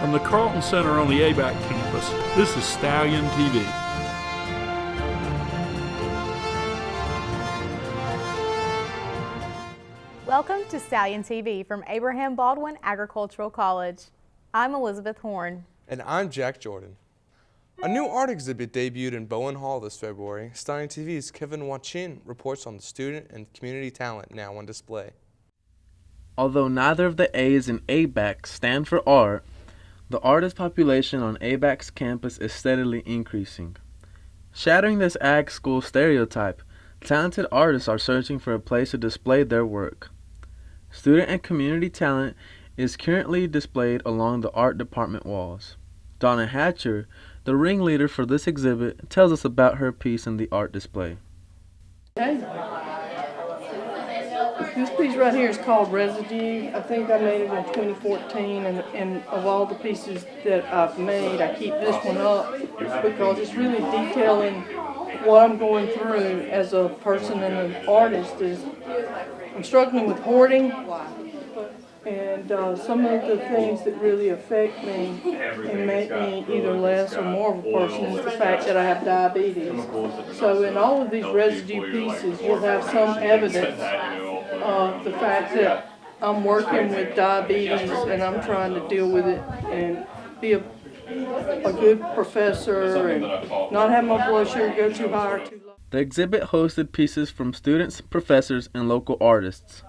From the Carlton Center on the ABAC campus, this is Stallion TV. Welcome to Stallion TV from Abraham Baldwin Agricultural College. I'm Elizabeth Horn. And I'm Jack Jordan. A new art exhibit debuted in Bowen Hall this February. Stallion TV's Kevin Wachin reports on the student and community talent now on display. Although neither of the A's in ABAC stand for art, the artist population on ABAC's campus is steadily increasing. Shattering this ag school stereotype, talented artists are searching for a place to display their work. Student and community talent is currently displayed along the art department walls. Donna Hatcher, the ringleader for this exhibit, tells us about her piece in the art display. This piece right here is called Residue. I think I made it in 2014, and of all the pieces that I've made, I keep this one up because it's really detailing what I'm going through as a person and an artist. I'm struggling with hoarding, and some of the things that really affect me and make me either less or more of a person is the fact that I have diabetes. So in all of these residue pieces, you'll have some evidence of the fact that I'm working with diabetes and I'm trying to deal with it and be a good professor and not have my blood sugar go too high or too low. The exhibit hosted pieces from students, professors, and local artists.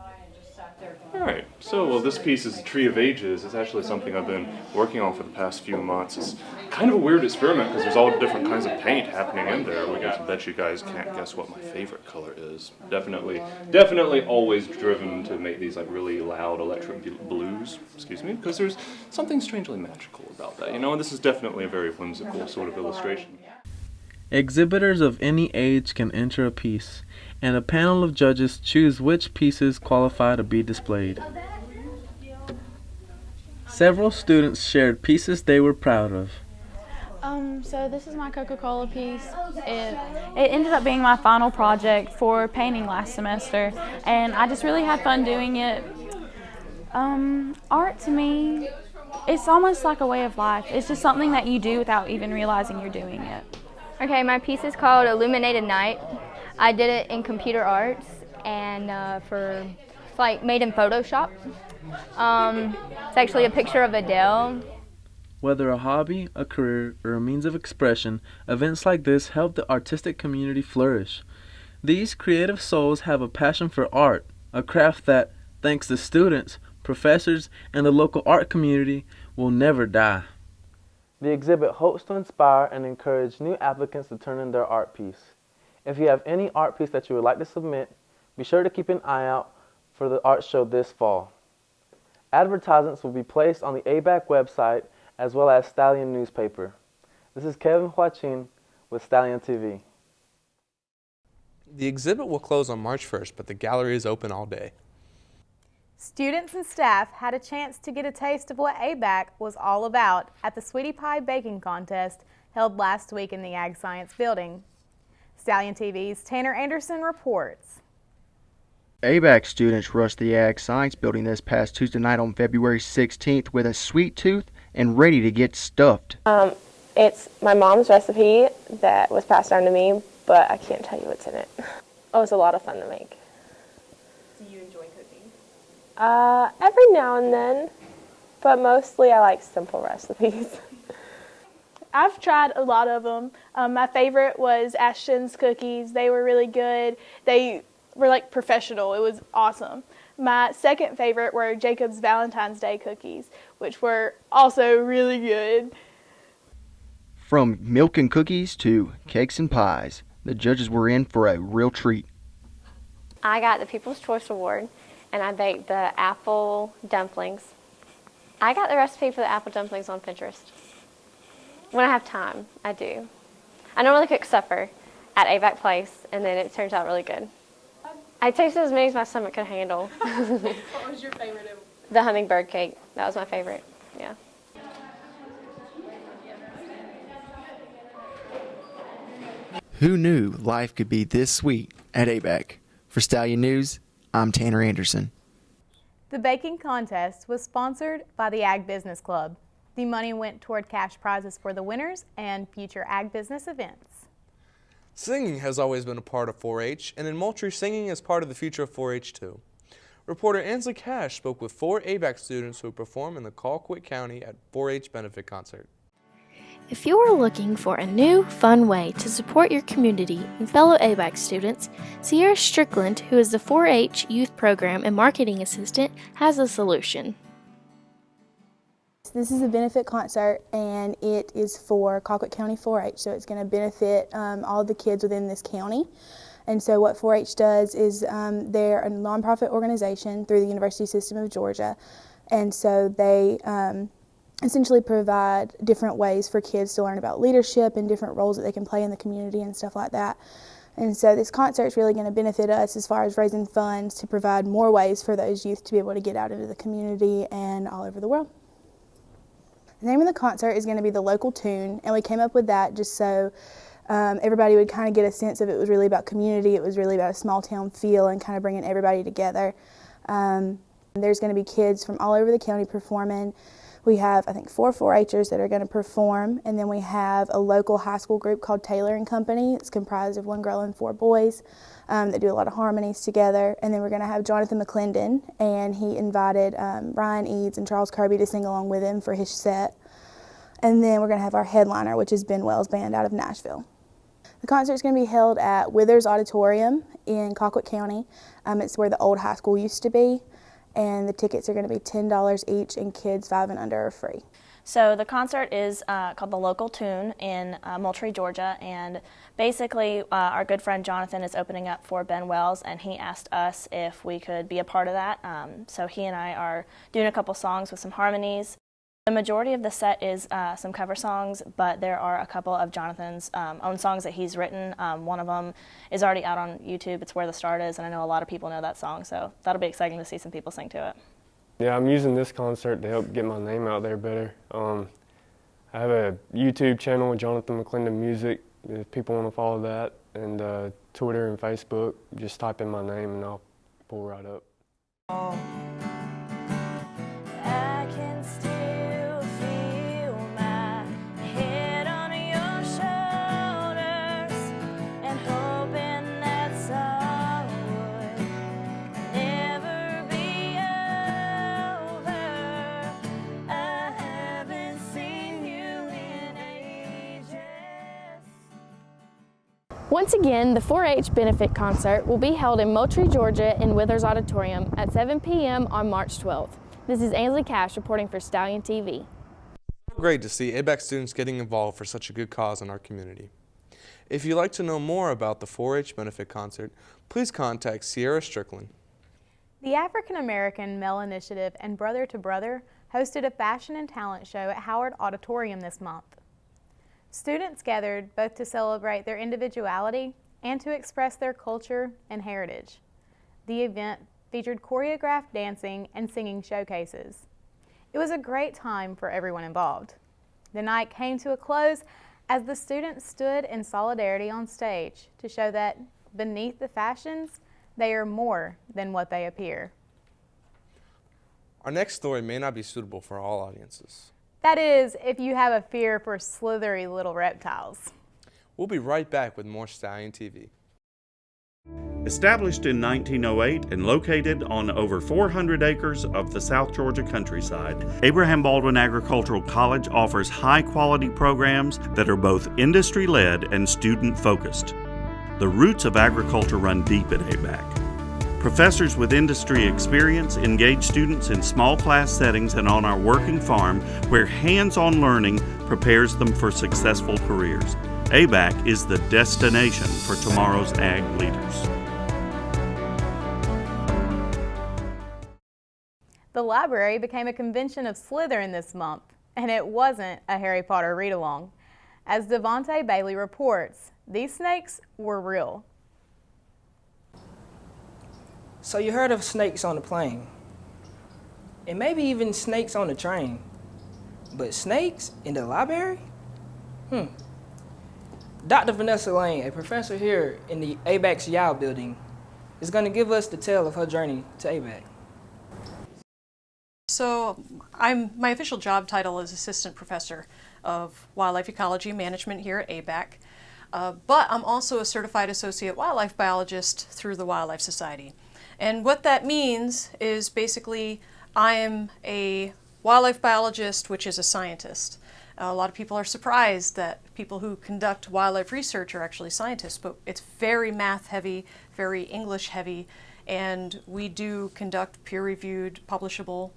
Alright, so this piece is Tree of Ages. It's actually something I've been working on for the past few months. It's kind of a weird experiment because there's all different kinds of paint happening in there. I bet you guys can't guess what my favorite color is. Definitely always driven to make these like really loud electric blues, because there's something strangely magical about that, and this is definitely a very whimsical sort of illustration. Exhibitors of any age can enter a piece, and a panel of judges choose which pieces qualify to be displayed. Several students shared pieces they were proud of. So this is my Coca-Cola piece. It ended up being my final project for painting last semester, and I just really had fun doing it. Art to me, it's almost like a way of life. It's just something that you do without even realizing you're doing it. Okay, my piece is called Illuminated Night. I did it in computer arts and it's like made in Photoshop. It's actually a picture of Adele. Whether a hobby, a career, or a means of expression, events like this help the artistic community flourish. These creative souls have a passion for art, a craft that, thanks to students, professors, and the local art community, will never die. The exhibit hopes to inspire and encourage new applicants to turn in their art piece. If you have any art piece that you would like to submit, be sure to keep an eye out for the art show this fall. Advertisements will be placed on the ABAC website as well as Stallion newspaper. This is Kevin Wachin with Stallion TV. The exhibit will close on March 1st, but the gallery is open all day. Students and staff had a chance to get a taste of what ABAC was all about at the Sweetie Pie Baking Contest held last week in the Ag Science Building. Stallion TV's Tanner Anderson reports. ABAC students rushed the Ag Science Building this past Tuesday night on February 16th with a sweet tooth and ready to get stuffed. It's my mom's recipe that was passed down to me, but I can't tell you what's in it. Oh, it's a lot of fun to make. Do you enjoy cooking? Every now and then, but mostly I like simple recipes. I've tried a lot of them. My favorite was Ashton's cookies. They were really good. They were like professional. It was awesome. My second favorite were Jacob's Valentine's Day cookies, which were also really good. From milk and cookies to cakes and pies, the judges were in for a real treat. I got the People's Choice Award, and I baked the apple dumplings. I got the recipe for the apple dumplings on Pinterest. When I have time, I do. I normally cook supper at ABAC Place, and then it turns out really good. I tasted as many as my stomach could handle. What was your favorite? The hummingbird cake. That was my favorite, yeah. Who knew life could be this sweet at ABAC? For Stallion News, I'm Tanner Anderson. The baking contest was sponsored by the Ag Business Club. The money went toward cash prizes for the winners and future ag business events. Singing has always been a part of 4-H, and in Moultrie, singing is part of the future of 4-H too. Reporter Ansley Cash spoke with 4 ABAC students who perform in the Colquitt County at 4-H benefit concert. If you are looking for a new, fun way to support your community and fellow ABAC students, Sierra Strickland, who is the 4-H Youth Program and Marketing Assistant, has a solution. This is a benefit concert, and it is for Colquitt County 4-H, so it's going to benefit all the kids within this county. And so what 4-H does is they're a nonprofit organization through the University System of Georgia, and so they essentially provide different ways for kids to learn about leadership and different roles that they can play in the community and stuff like that. And so this concert is really going to benefit us as far as raising funds to provide more ways for those youth to be able to get out into the community and all over the world. The name of the concert is going to be The Local Tune, and we came up with that just so everybody would kind of get a sense of it was really about community, it was really about a small town feel and kind of bringing everybody together. There's going to be kids from all over the county performing. We have, I think, 4 4-H'ers that are going to perform, and then we have a local high school group called Taylor and Company. It's comprised of 1 girl and 4 boys that do a lot of harmonies together. And then we're going to have Jonathan McClendon, and he invited Ryan Eads and Charles Kirby to sing along with him for his set. And then we're going to have our headliner, which is Ben Wells Band out of Nashville. The concert is going to be held at Withers Auditorium in Colquitt County. It's where the old high school used to be. And the tickets are going to be $10 each, and kids 5 and under are free. So the concert is called The Local Tune in Moultrie, Georgia, and basically our good friend Jonathan is opening up for Ben Wells, and he asked us if we could be a part of that. So he and I are doing a couple songs with some harmonies. The majority of the set is some cover songs, but there are a couple of Jonathan's own songs that he's written. One of them is already out on YouTube. It's Where the Start Is, and I know a lot of people know that song, so that'll be exciting to see some people sing to it. Yeah, I'm using this concert to help get my name out there better. I have a YouTube channel with Jonathan McClendon Music, if people want to follow that, and Twitter and Facebook. Just type in my name and I'll pull right up. I can still feel my head on your shoulders, and hoping that all would never be over. I haven't seen you in ages. Once again, the 4-H benefit concert will be held in Moultrie, Georgia in Withers Auditorium at 7 p.m. on March 12th. This is Ansley Cash reporting for Stallion TV. Great to see ABAC students getting involved for such a good cause in our community. If you'd like to know more about the 4-H benefit concert, please contact Sierra Strickland. The African American Male Initiative and Brother to Brother hosted a fashion and talent show at Howard Auditorium this month. Students gathered both to celebrate their individuality and to express their culture and heritage. The event featured choreographed dancing and singing showcases. It was a great time for everyone involved. The night came to a close as the students stood in solidarity on stage to show that beneath the fashions, they are more than what they appear. Our next story may not be suitable for all audiences. That is, if you have a fear for slithery little reptiles. We'll be right back with more Stallion TV. Established in 1908 and located on over 400 acres of the South Georgia countryside, Abraham Baldwin Agricultural College offers high-quality programs that are both industry-led and student-focused. The roots of agriculture run deep at ABAC. Professors with industry experience engage students in small class settings and on our working farm, where hands-on learning prepares them for successful careers. ABAC is the destination for tomorrow's ag leaders. The library became a convention of Slytherin this month, and it wasn't a Harry Potter read-along. As Devontae Bailey reports, these snakes were real. So you heard of snakes on the plane, and maybe even snakes on the train, but snakes in the library? Dr. Vanessa Lane, a professor here in the ABAC's Yao building, is going to give us the tale of her journey to ABAC. So my official job title is Assistant Professor of Wildlife Ecology and Management here at ABAC, but I'm also a Certified Associate Wildlife Biologist through the Wildlife Society. And what that means is basically I am a wildlife biologist, which is a scientist. A lot of people are surprised that people who conduct wildlife research are actually scientists, but it's very math heavy, very English heavy, and we do conduct peer-reviewed, publishable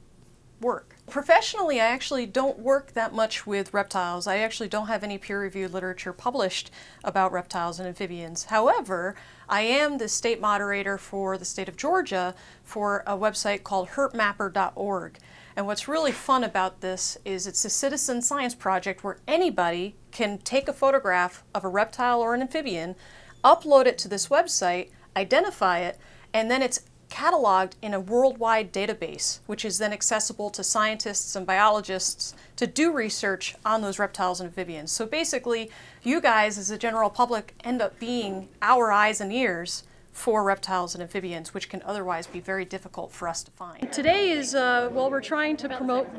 work. Professionally, I actually don't work that much with reptiles. I actually don't have any peer-reviewed literature published about reptiles and amphibians. However, I am the state moderator for the state of Georgia for a website called herpmapper.org. And what's really fun about this is it's a citizen science project where anybody can take a photograph of a reptile or an amphibian, upload it to this website, identify it, and then it's cataloged in a worldwide database, which is then accessible to scientists and biologists to do research on those reptiles and amphibians. So basically, you guys as the general public end up being our eyes and ears for reptiles and amphibians, which can otherwise be very difficult for us to find. Today is, well, we're trying to promote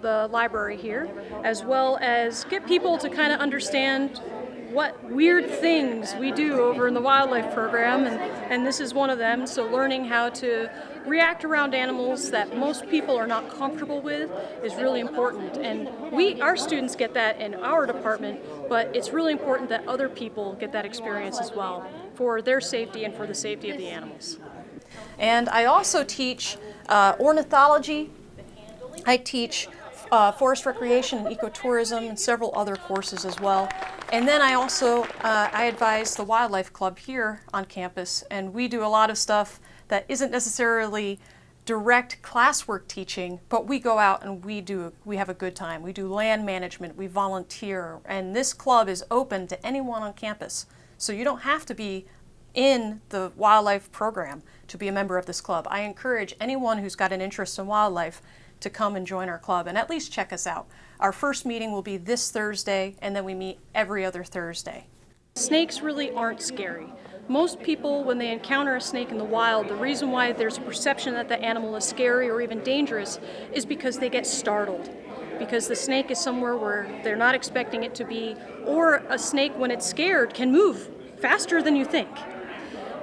the library here, as well as get people to kind of understand what weird things we do over in the wildlife program, and this is one of them. So learning how to react around animals that most people are not comfortable with is really important. And our students get that in our department, but it's really important that other people get that experience as well for their safety and for the safety of the animals. And I also teach ornithology. I teach forest recreation and ecotourism and several other courses as well. And then I also I advise the wildlife club here on campus, and we do a lot of stuff that isn't necessarily direct classwork teaching, but we go out and we have a good time. We do land management, we volunteer, and this club is open to anyone on campus. So you don't have to be in the wildlife program to be a member of this club. I encourage anyone who's got an interest in wildlife to come and join our club and at least check us out. Our first meeting will be this Thursday, and then we meet every other Thursday. Snakes really aren't scary. Most people, when they encounter a snake in the wild, the reason why there's a perception that the animal is scary or even dangerous is because they get startled. Because the snake is somewhere where they're not expecting it to be, or a snake, when it's scared, can move faster than you think.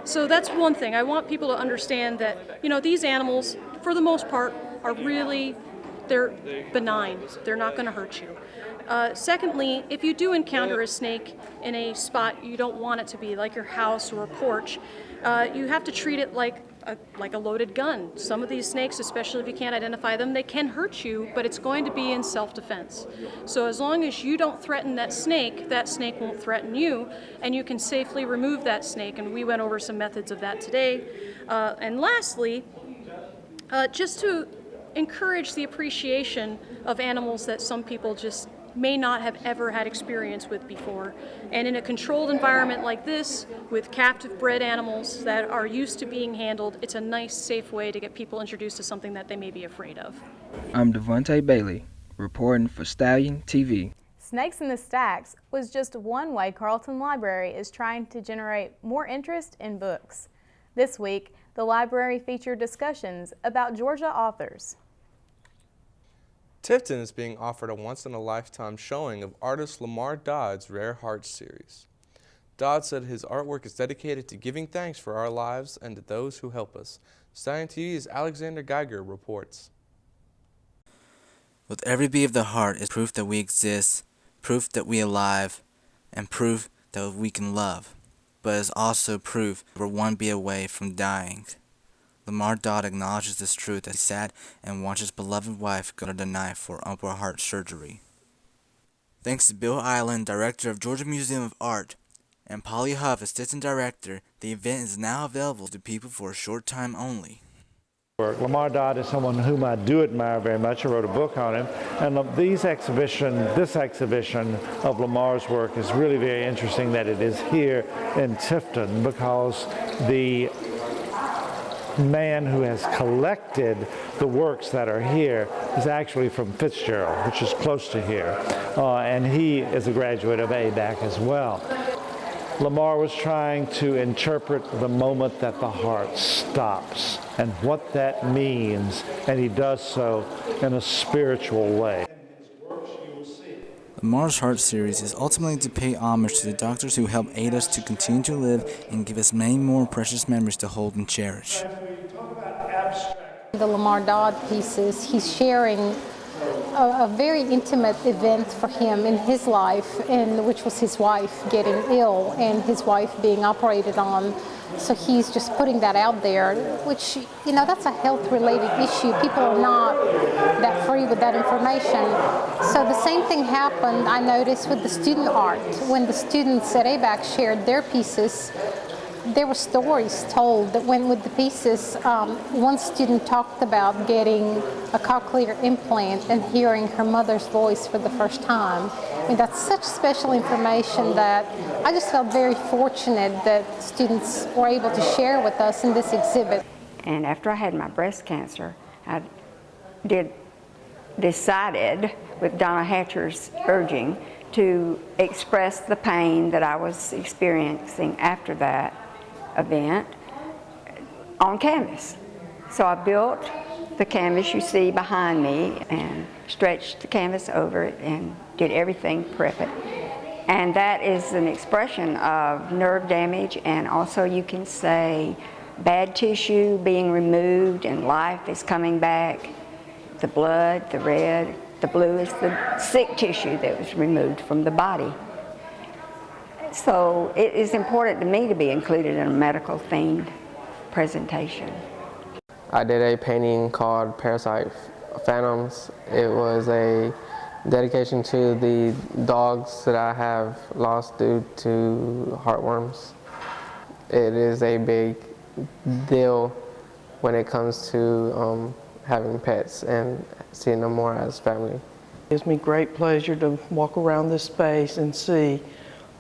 So that's one thing. I want people to understand that, these animals, for the most part, they're benign. They're not going to hurt you. Secondly, if you do encounter a snake in a spot you don't want it to be, like your house or a porch, you have to treat it like a loaded gun. Some of these snakes, especially if you can't identify them, they can hurt you, but it's going to be in self-defense. So as long as you don't threaten that snake won't threaten you, and you can safely remove that snake, and we went over some methods of that today. And lastly, just to encourage the appreciation of animals that some people just may not have ever had experience with before. And in a controlled environment like this, with captive bred animals that are used to being handled, it's a nice, safe way to get people introduced to something that they may be afraid of. I'm Devontae Bailey, reporting for Stallion TV. Snakes in the Stacks was just one way Carlton Library is trying to generate more interest in books. This week, the library featured discussions about Georgia authors. Tifton is being offered a once-in-a-lifetime showing of artist Lamar Dodd's Rare Hearts series. Dodd said his artwork is dedicated to giving thanks for our lives and to those who help us. Stallion TV's Alexander Geiger reports. With every beat of the heart is proof that we exist, proof that we are alive, and proof that we can love. But it's also proof we're one beat away from dying. Lamar Dodd acknowledges this truth as he's sad and watches his beloved wife go under the knife for open heart surgery. Thanks to Bill Island, director of Georgia Museum of Art, and Polly Huff, assistant director, the event is now available to people for a short time only. Lamar Dodd is someone whom I do admire very much. I wrote a book on him. And this exhibition of Lamar's work is really very interesting that it is here in Tifton, because the man who has collected the works that are here is actually from Fitzgerald, which is close to here. And he is a graduate of ABAC as well. Lamar was trying to interpret the moment that the heart stops and what that means, and he does so in a spiritual way. Lamar's Heart series is ultimately to pay homage to the doctors who help aid us to continue to live and give us many more precious memories to hold and cherish. The Lamar Dodd pieces, he's sharing a very intimate event for him in his life, and which was his wife getting ill and his wife being operated on. So he's just putting that out there, which, you know, that's a health-related issue. People are not that free with that information. So the same thing happened, I noticed, with the student art. When the students at ABAC shared their pieces, there were stories told that went with the pieces. One student talked about getting a cochlear implant and hearing her mother's voice for the first time. I mean, that's such special information that I just felt very fortunate that students were able to share with us in this exhibit. And after I had my breast cancer, I decided, with Donna Hatcher's urging, to express the pain that I was experiencing after that event on canvas. So I built the canvas you see behind me and stretched the canvas over it and did everything to prep it. And that is an expression of nerve damage, and also you can say bad tissue being removed and life is coming back. The blood, the red, the blue is the sick tissue that was removed from the body. So it is important to me to be included in a medical themed presentation. I did a painting called Parasite Phantoms. It was a dedication to the dogs that I have lost due to heartworms. It is a big deal when it comes to having pets and seeing them more as family. It gives me great pleasure to walk around this space and see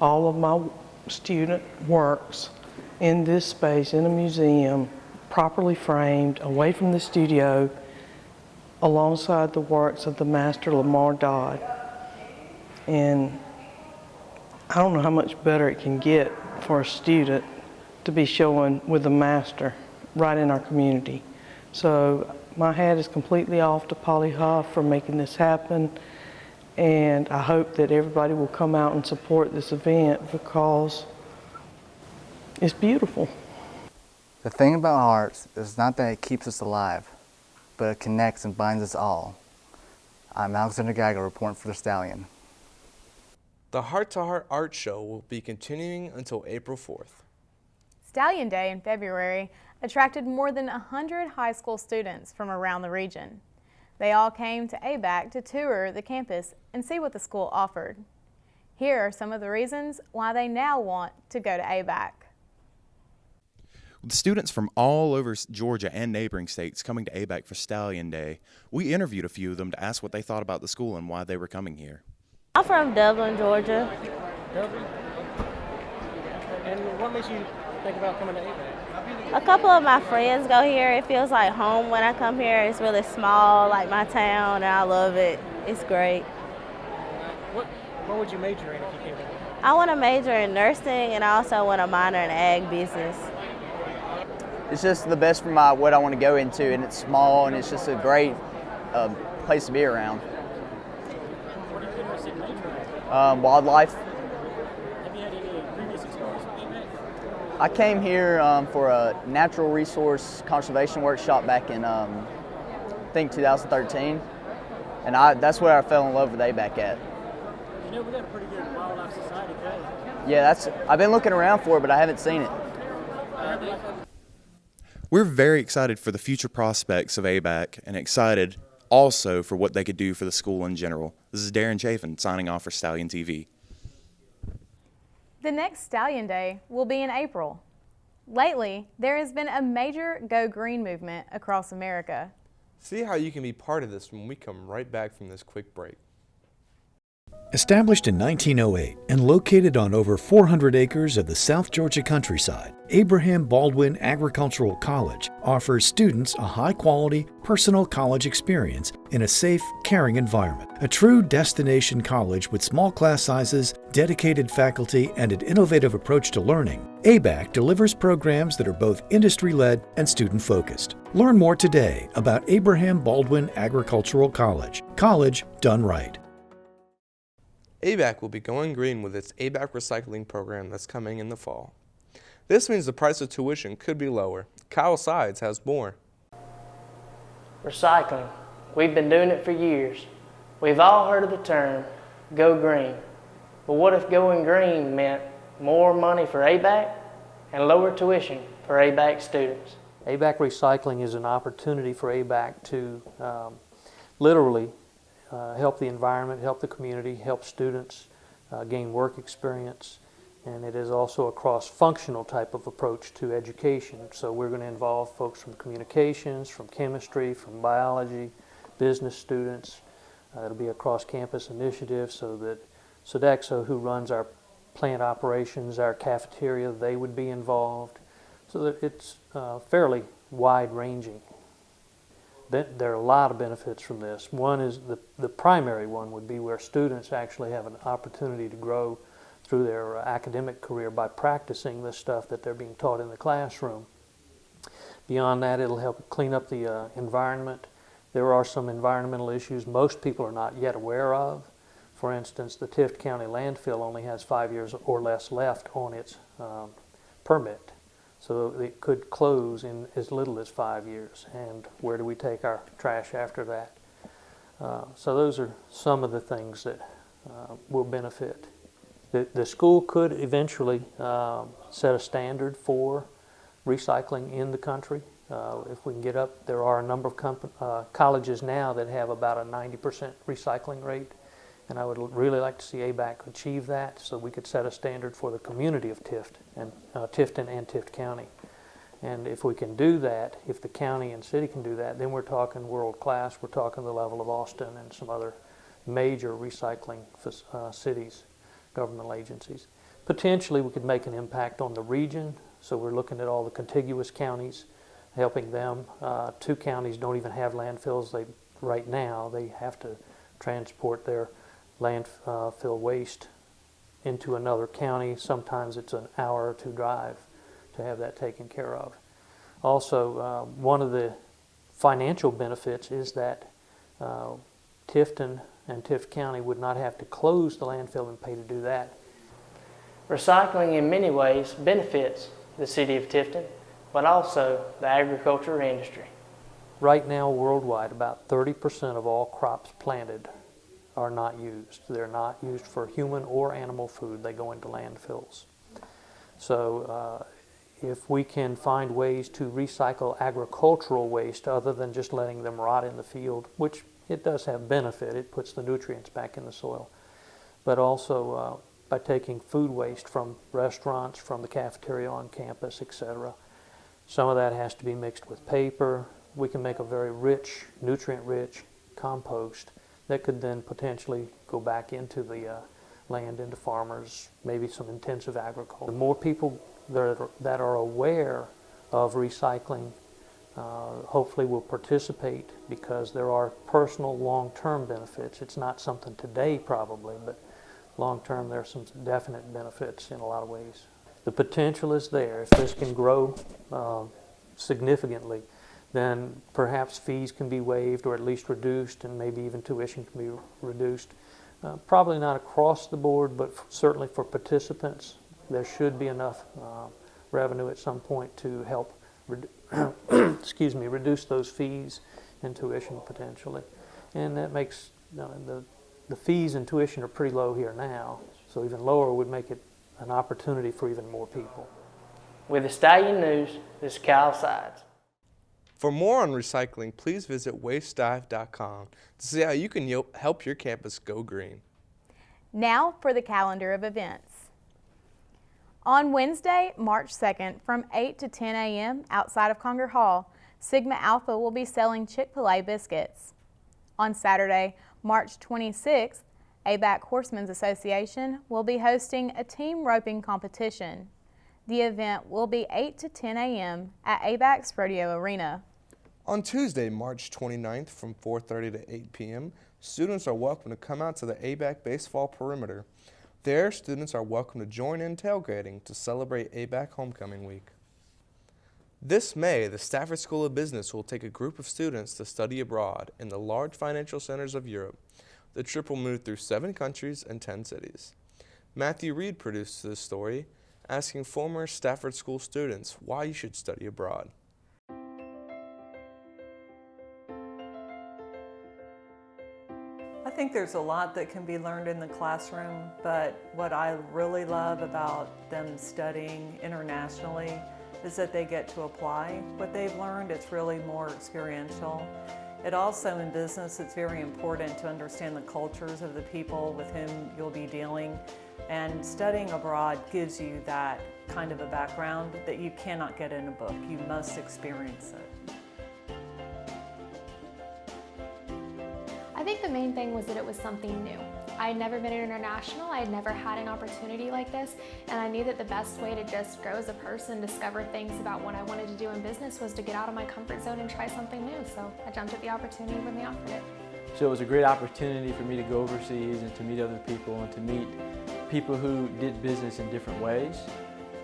all of my student works in this space, in a museum, properly framed, away from the studio, alongside the works of the master Lamar Dodd. And I don't know how much better it can get for a student to be showing with the master right in our community. So my hat is completely off to Polly Huff for making this happen. And I hope that everybody will come out and support this event because it's beautiful. The thing about arts is not that it keeps us alive, but it connects and binds us all. I'm Alexander Geiger reporting for the Stallion. The Heart to Heart Art Show will be continuing until April 4th. Stallion Day in February attracted more than 100 high school students from around the region. They all came to ABAC to tour the campus and see what the school offered. Here are some of the reasons why they now want to go to ABAC. With students from all over Georgia and neighboring states coming to ABAC for Stallion Day, we interviewed a few of them to ask what they thought about the school and why they were coming here. I'm from Dublin, Georgia. Dublin? And what makes you think about coming to ABAC? A couple of my friends go here. It feels like home when I come here. It's really small, like my town, and I love it. It's great. What would you major in if you came here? I want to major in nursing, and I also want to minor in ag business. It's just the best for what I want to go into, and it's small, and it's just a great place to be around. What are you interested in majoring in? Wildlife. Have you had any previous experience with ABAC? I came here for a natural resource conservation workshop back in, I think, 2013, and that's where I fell in love with ABAC at. You know, we got a pretty good wildlife society today. Yeah, I've been looking around for it, but I haven't seen it. We're very excited for the future prospects of ABAC and excited also for what they could do for the school in general. This is Darren Chafin signing off for Stallion TV. The next Stallion Day will be in April. Lately, there has been a major Go Green movement across America. See how you can be part of this when we come right back from this quick break. Established in 1908 and located on over 400 acres of the South Georgia countryside, Abraham Baldwin Agricultural College offers students a high-quality, personal college experience in a safe, caring environment. A true destination college with small class sizes, dedicated faculty, and an innovative approach to learning, ABAC delivers programs that are both industry-led and student-focused. Learn more today about Abraham Baldwin Agricultural College. College done right. ABAC will be going green with its ABAC Recycling program that's coming in the fall. This means the price of tuition could be lower. Kyle Sides has more. Recycling. We've been doing it for years. We've all heard of the term, go green. But what if going green meant more money for ABAC and lower tuition for ABAC students? ABAC Recycling is an opportunity for ABAC to literally help the environment, help the community, help students gain work experience, and it is also a cross-functional type of approach to education. So we're going to involve folks from communications, from chemistry, from biology, business students. It'll be a cross-campus initiative so that Sodexo, who runs our plant operations, our cafeteria, they would be involved, so that it's fairly wide-ranging. There are a lot of benefits from this. One is the primary one would be where students actually have an opportunity to grow through their academic career by practicing the stuff that they're being taught in the classroom. Beyond that, it'll help clean up the environment. There are some environmental issues most people are not yet aware of. For instance, the Tift County landfill only has 5 years or less left on its permit. So it could close in as little as 5 years. And where do we take our trash after that? So those are some of the things that will benefit. The school could eventually set a standard for recycling in the country. If we can get up, there are a number of colleges now that have about a 90% recycling rate. And I would really like to see ABAC achieve that, so we could set a standard for the community of Tifton and Tift County. And if we can do that, if the county and city can do that, then we're talking world class. We're talking the level of Austin and some other major recycling cities, governmental agencies. Potentially we could make an impact on the region, so we're looking at all the contiguous counties, helping them. 2 counties don't even have landfills right now. They have to transport their landfill waste into another county. Sometimes it's an hour or 2 drive to have that taken care of. Also, one of the financial benefits is that Tifton and Tift County would not have to close the landfill and pay to do that. Recycling in many ways benefits the city of Tifton, but also the agriculture industry. Right now, worldwide, about 30% of all crops planted are not used. They're not used for human or animal food. They go into landfills. So if we can find ways to recycle agricultural waste other than just letting them rot in the field, which it does have benefit, it puts the nutrients back in the soil, but also by taking food waste from restaurants, from the cafeteria on campus, etc. Some of that has to be mixed with paper. We can make a very rich, nutrient-rich compost that could then potentially go back into the land, into farmers, maybe some intensive agriculture. The more people that are aware of recycling hopefully will participate, because there are personal long-term benefits. It's not something today probably, but long-term there are some definite benefits in a lot of ways. The potential is there. If this can grow significantly, then perhaps fees can be waived or at least reduced, and maybe even tuition can be reduced. Probably not across the board, but certainly for participants, there should be enough revenue at some point to help reduce those fees and tuition potentially. And that makes, the fees and tuition are pretty low here now, so even lower would make it an opportunity for even more people. With the Stallion News, this is Kyle Sides. For more on recycling, please visit wastedive.com to see how you can help your campus go green. Now for the calendar of events. On Wednesday, March 2nd, from 8 to 10 a.m. outside of Conger Hall, Sigma Alpha will be selling Chick-fil-A biscuits. On Saturday, March 26th, ABAC Horsemen's Association will be hosting a team roping competition. The event will be 8 to 10 a.m. at ABAC's Rodeo Arena. On Tuesday, March 29th from 4:30 to 8 p.m., students are welcome to come out to the ABAC Baseball Perimeter. There, students are welcome to join in tailgating to celebrate ABAC Homecoming Week. This May, the Stafford School of Business will take a group of students to study abroad in the large financial centers of Europe. The trip will move through 7 countries and 10 cities. Matthew Reed produced this story, asking former Stafford School students why you should study abroad. I think there's a lot that can be learned in the classroom, but what I really love about them studying internationally is that they get to apply what they've learned. It's really more experiential. It also, in business, it's very important to understand the cultures of the people with whom you'll be dealing, and studying abroad gives you that kind of a background that you cannot get in a book. You must experience it. I think the main thing was that it was something new. I had never been international, I had never had an opportunity like this, and I knew that the best way to just grow as a person, discover things about what I wanted to do in business, was to get out of my comfort zone and try something new. So I jumped at the opportunity when they offered it. So it was a great opportunity for me to go overseas and to meet other people and to meet people who did business in different ways,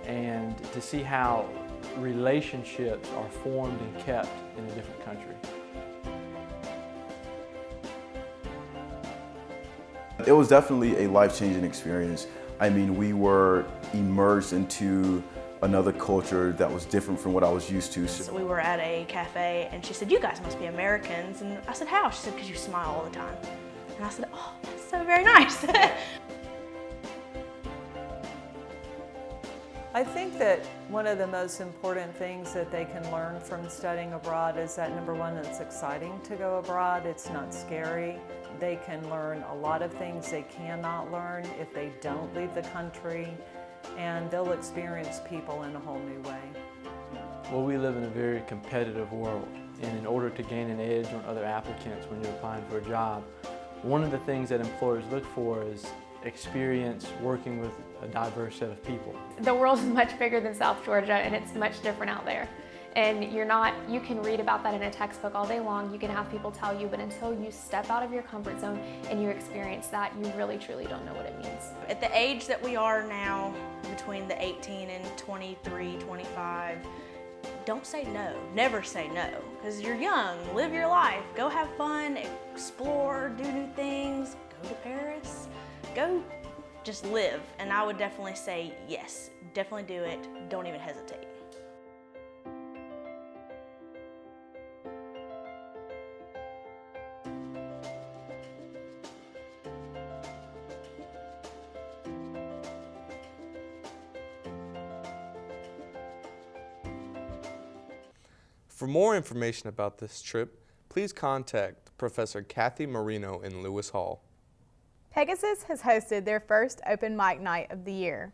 and to see how relationships are formed and kept in a different country. It was definitely a life-changing experience. I mean, we were immersed into another culture that was different from what I was used to. So we were at a cafe and she said, "You guys must be Americans." And I said, "How?" She said, "Because you smile all the time." And I said, "Oh, that's so very nice." I think that one of the most important things that they can learn from studying abroad is that, number one, it's exciting to go abroad. It's not scary. They can learn a lot of things they cannot learn if they don't leave the country, and they'll experience people in a whole new way. Well, we live in a very competitive world, and in order to gain an edge on other applicants when you're applying for a job, one of the things that employers look for is experience working with a diverse set of people. The world is much bigger than South Georgia, and it's much different out there. And you can read about that in a textbook all day long, you can have people tell you, but until you step out of your comfort zone and you experience that, you really truly don't know what it means. At the age that we are now, between the 18 and 23, 25, don't say no. Never say no, because you're young. Live your life. Go have fun, explore, do new things, go to Paris, go just live. And I would definitely say yes, definitely do it. Don't even hesitate. For more information about this trip, please contact Professor Kathy Marino in Lewis Hall. Pegasus has hosted their first open mic night of the year.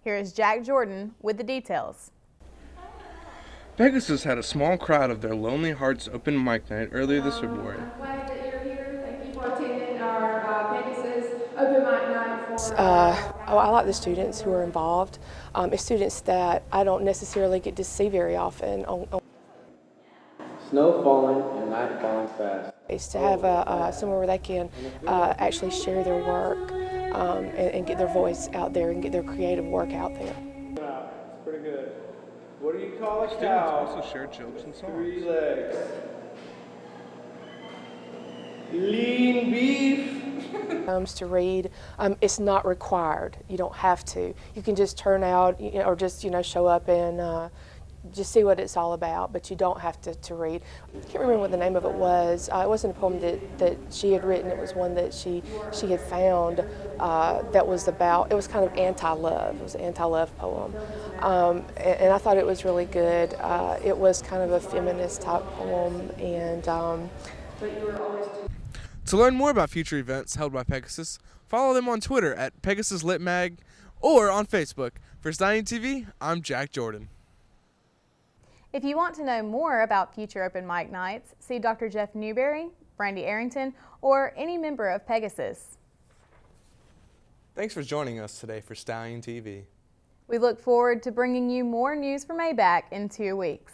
Here is Jack Jordan with the details. Pegasus had a small crowd of their Lonely Hearts open mic night earlier this February. I'm glad that you're here. Thank you for attending our Pegasus open mic night. I like the students who are involved. It's students that I don't necessarily get to see very often. Snow falling and night falling fast. It's to have somewhere where they can actually share their work and get their voice out there and get their creative work out there. It's pretty good. What do you call a cow? Students also share jokes and songs. 3 legs. Lean beef. To read, it's not required. You don't have to. You can just turn out, or just show up and just see what it's all about, but you don't have to read. I can't remember what the name of it was. It wasn't a poem that she had written. It was one that she had found that was about, it was kind of anti-love. It was an anti-love poem. And I thought it was really good. It was kind of a feminist type poem. And to learn more about future events held by Pegasus, follow them on Twitter at PegasusLitMag or on Facebook. For Stallion TV, I'm Jack Jordan. If you want to know more about future open mic nights, see Dr. Jeff Newberry, Brandy Arrington, or any member of Pegasus. Thanks for joining us today for Stallion TV. We look forward to bringing you more news from ABAC in 2 weeks.